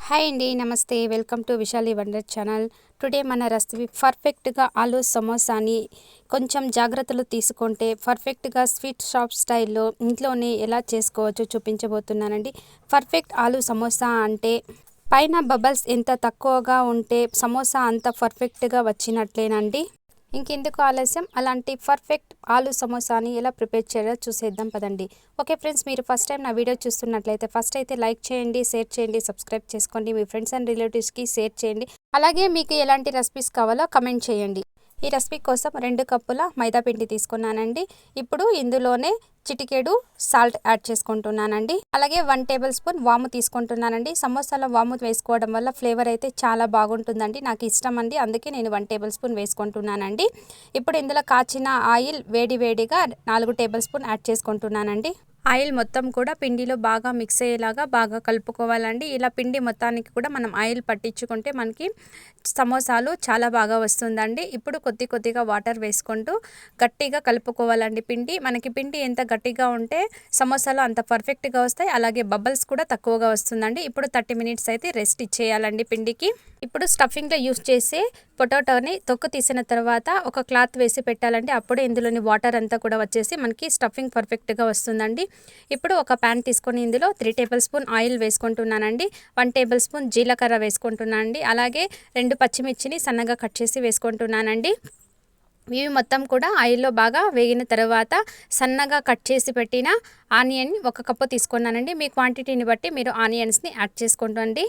Hi అండి, నమస్తే. Welcome to Vishali wonder channel. Today మన రెసిపీ పర్ఫెక్ట్గా ఆలూ సమోసాని కొంచెం జాగ్రత్తలు తీసుకుంటే పర్ఫెక్ట్గా స్వీట్ షాప్ స్టైల్లో ఇంట్లోనే ఎలా చేసుకోవచ్చో చూపించబోతున్నానండి. పర్ఫెక్ట్ ఆలూ సమోసా అంటే పైన బబల్స్ ఎంత తక్కువగా ఉంటే సమోసా అంత పర్ఫెక్ట్గా వచ్చినట్లేనండి. ఇంకెందుకు ఆలస్యం, అలాంటి పర్ఫెక్ట్ ఆలూ సమోసాని ఎలా ప్రిపేర్ చేయాలో చూసేద్దాం పదండి. ఓకే ఫ్రెండ్స్, మీరు ఫస్ట్ టైం నా వీడియో చూస్తున్నట్లయితే ఫస్ట్ అయితే లైక్ చేయండి, షేర్ చేయండి, సబ్స్క్రైబ్ చేసుకోండి, మీ ఫ్రెండ్స్ అండ్ రిలేటివ్స్కి షేర్ చేయండి. అలాగే మీకు ఎలాంటి రెసిపీస్ కావాలో కమెంట్ చేయండి. ఈ రెసిపీ కోసం 2 కప్పుల మైదా పిండి తీసుకున్నానండి. ఇప్పుడు ఇందులోనే చిటికెడు సాల్ట్ యాడ్ చేసుకుంటున్నానండి. అలాగే 1 టేబుల్ స్పూన్ వాము తీసుకుంటున్నానండి. సమోసాలో వాము వేసుకోవడం వల్ల ఫ్లేవర్ అయితే చాలా బాగుంటుందండి, నాకు ఇష్టం అండి, అందుకే నేను 1 టేబుల్ స్పూన్ వేసుకుంటున్నానండి. ఇప్పుడు ఇందులో కాచిన ఆయిల్ వేడిగా 4 టేబుల్ స్పూన్ యాడ్ చేసుకుంటున్నానండి. ఆయిల్ మొత్తం కూడా పిండిలో బాగా మిక్స్ అయ్యేలాగా బాగా కలుపుకోవాలండి. ఇలా పిండి మొత్తానికి కూడా మనం ఆయిల్ పట్టించుకుంటే మనకి సమోసాలు చాలా బాగా వస్తుందండి. ఇప్పుడు కొద్దిగా వాటర్ వేసుకుంటూ గట్టిగా కలుపుకోవాలండి పిండి. మనకి పిండి ఎంత గట్టిగా ఉంటే సమోసాలు అంత పర్ఫెక్ట్గా వస్తాయి, అలాగే బబల్స్ కూడా తక్కువగా వస్తుందండి. ఇప్పుడు 30 మినిట్స్ అయితే రెస్ట్ ఇచ్చేయాలండి పిండికి. ఇప్పుడు స్టఫింగ్లో యూస్ చేసే పొటాటోని తొక్కు తీసిన తర్వాత ఒక క్లాత్ వేసి పెట్టాలండి. అప్పుడు ఇందులోని వాటర్ అంతా కూడా వచ్చేసి మనకి స్టఫింగ్ పర్ఫెక్ట్గా వస్తుందండి. ఇప్పుడు ఒక ప్యాన్ తీసుకొని ఇందులో 3 టేబుల్ స్పూన్ ఆయిల్ వేసుకుంటున్నానండి. 1 టేబుల్ స్పూన్ జీలకర్ర వేసుకుంటున్నానండి. అలాగే 2 పచ్చిమిర్చిని సన్నగా కట్ చేసి వేసుకుంటున్నానండి. ఇవి మొత్తం కూడా ఆయిల్లో బాగా వేగిన తర్వాత సన్నగా కట్ చేసి పెట్టిన ఆనియన్ 1 కప్పు తీసుకున్నానండి. మీ క్వాంటిటీని బట్టి మీరు ఆనియన్స్ని యాడ్ చేసుకోండి.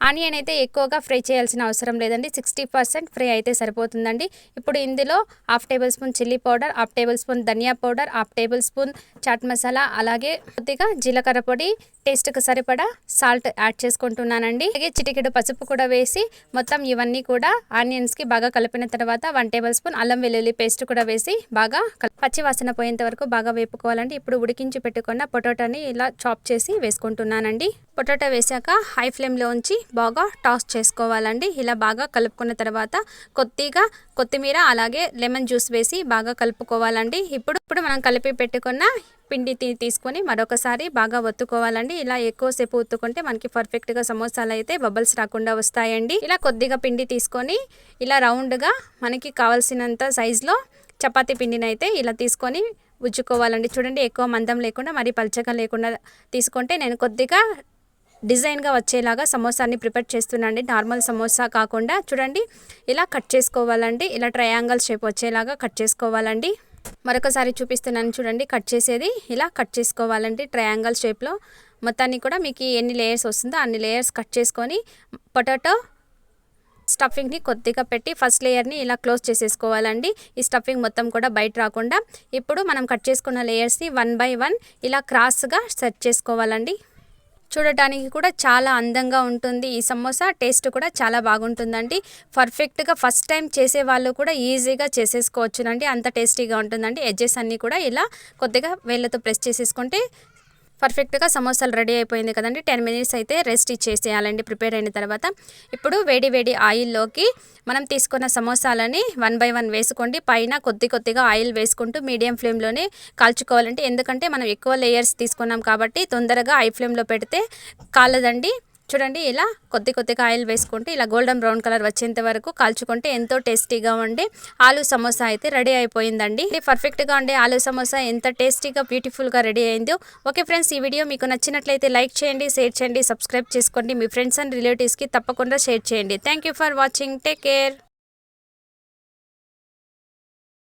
ఆనియన్ అయితే ఎక్కువగా ఫ్రై చేయాల్సిన అవసరం లేదండి, 60% ఫ్రై అయితే సరిపోతుందండి. ఇప్పుడు ఇందులో 1/2 tablespoon chilli powder, 1/2 tablespoon ధనియా powder, 1/2 tablespoon chaat masala, అలాగే కొద్దిగా జీలకర్ర పొడి, టేస్ట్కి సరిపడా సాల్ట్ యాడ్ చేసుకుంటున్నానండి. అలాగే చిటికెడు పసుపు కూడా వేసి మొత్తం ఇవన్నీ కూడా ఆనియన్స్కి బాగా కలిపిన తర్వాత 1 టేబుల్ స్పూన్ అల్లం వెల్లుల్లి పేస్ట్ కూడా వేసి బాగా పచ్చి వాసన పోయేంత వరకు బాగా వేపుకోవాలండి. ఇప్పుడు ఉడికించి పెట్టుకున్న పొటాటోని ఇలా చాప్ చేసి వేసుకుంటున్నానండి. పొటాటో వేసాక హై ఫ్లేమ్లో ఉంచి బాగా టాస్ చేసుకోవాలండి. ఇలా బాగా కలుపుకున్న తర్వాత కొద్దిగా కొత్తిమీర అలాగే లెమన్ జ్యూస్ వేసి బాగా కలుపుకోవాలండి. ఇప్పుడు మనం కలిపి పెట్టుకున్న పిండి తీసుకొని మరొకసారి బాగా ఒత్తుకోవాలండి. ఇలా ఎక్కువసేపు ఒత్తుకుంటే మనకి పర్ఫెక్ట్గా సమోసాలు అయితే బబల్స్ రాకుండా వస్తాయండి. ఇలా కొద్దిగా పిండి తీసుకొని ఇలా రౌండ్గా మనకి కావాల్సినంత సైజులో చపాతీ పిండిని అయితే ఇలా తీసుకొని ఉజ్జుకోవాలండి. చూడండి, ఎక్కువ మందం లేకుండా మరి పల్చగా లేకుండా తీసుకుంటే నేను కొద్దిగా డిజైన్గా వచ్చేలాగా సమోసాని ప్రిపేర్ చేస్తున్నానండి. నార్మల్ సమోసా కాకుండా చూడండి ఇలా కట్ చేసుకోవాలండి. ఇలా ట్రయాంగిల్ షేప్ వచ్చేలాగా కట్ చేసుకోవాలండి. మరొకసారి చూపిస్తున్నాను చూడండి, కట్ చేసేది ఇలా కట్ చేసుకోవాలండి ట్రయాంగిల్ షేప్లో. మొత్తాన్ని కూడా మీకు ఎన్ని లేయర్స్ వస్తుందో అన్ని లేయర్స్ కట్ చేసుకొని పొటాటో స్టఫింగ్ని కొద్దిగా పెట్టి ఫస్ట్ లేయర్ని ఇలా క్లోజ్ చేసేసుకోవాలండి. ఈ స్టఫింగ్ మొత్తం కూడా బయట రాకుండా. ఇప్పుడు మనం కట్ చేసుకున్న లేయర్స్ని 1 బై 1 ఇలా క్రాస్గా సెట్ చేసుకోవాలండి. చూడటానికి కూడా చాలా అందంగా ఉంటుంది ఈ సమోసా, టేస్ట్ కూడా చాలా బాగుంటుందండి. పర్ఫెక్ట్గా ఫస్ట్ టైం చేసే వాళ్ళు కూడా ఈజీగా చేసేసుకోవచ్చునండి, అంత టేస్టీగా ఉంటుందండి. ఎడ్జెస్ అన్నీ కూడా ఇలా కొద్దిగా వేళ్ళతో ప్రెస్ చేసేసుకుంటే పర్ఫెక్ట్గా సమోసాలు రెడీ అయిపోయింది కదండి. 10 మినిట్స్ అయితే రెస్ట్ ఇచ్చేసేయాలండి ప్రిపేర్ అయిన తర్వాత. ఇప్పుడు వేడి ఆయిల్లోకి మనం తీసుకున్న సమోసాలని 1 బై 1 వేసుకోండి. పైన కొద్దిగా ఆయిల్ వేసుకుంటూ మీడియం ఫ్లేమ్లోనే కాల్చుకోవాలంటే, ఎందుకంటే మనం ఎక్కువ లేయర్స్ తీసుకున్నాం కాబట్టి తొందరగా హై ఫ్లేమ్లో పెడితే కాలదండి. చూడండి, ఇలా కొద్దిగా ఆయిల్ వేసుకుంటే ఇలా గోల్డెన్ బ్రౌన్ కలర్ వచ్చేంత వరకు కాల్చుకుంటే ఎంతో టేస్టీగా ఉండే ఆలూ సమోసా అయితే రెడీ అయిపోయిందండి. పర్ఫెక్ట్గా ఉండే ఆలూ సమోసా ఎంత టేస్టీగా బ్యూటిఫుల్గా రెడీ అయిందో. ఓకే ఫ్రెండ్స్, ఈ వీడియో మీకు నచ్చినట్లయితే లైక్ చేయండి, షేర్ చేయండి, సబ్స్క్రైబ్ చేసుకోండి, మీ ఫ్రెండ్స్ అండ్ రిలేటివ్స్కి తప్పకుండా షేర్ చేయండి. Thank you for watching. Take care.